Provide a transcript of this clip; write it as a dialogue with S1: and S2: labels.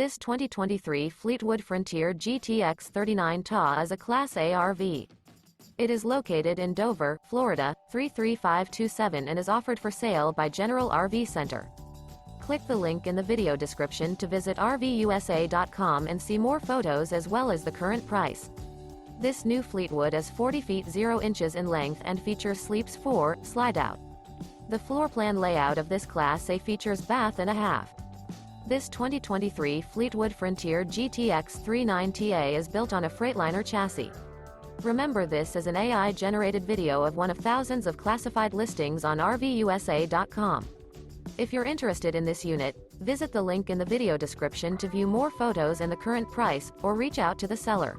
S1: This 2023 Fleetwood Frontier GTX 39 TA is a Class A RV. It is located in Dover, Florida, 33527 and is offered for sale by General RV Center. Click the link in the video description to visit RVUSA.com and see more photos as well as the current price. This new Fleetwood is 40 feet 0 inches in length and features Sleeps 4, Slideout. The floor plan layout of this Class A features bath and a half. This 2023 Fleetwood Frontier GTX 39 TA is built on a Freightliner chassis. Remember, this is an AI-generated video of one of thousands of classified listings on RVUSA.com. If you're interested in this unit, visit the link in the video description to view more photos and the current price, or reach out to the seller.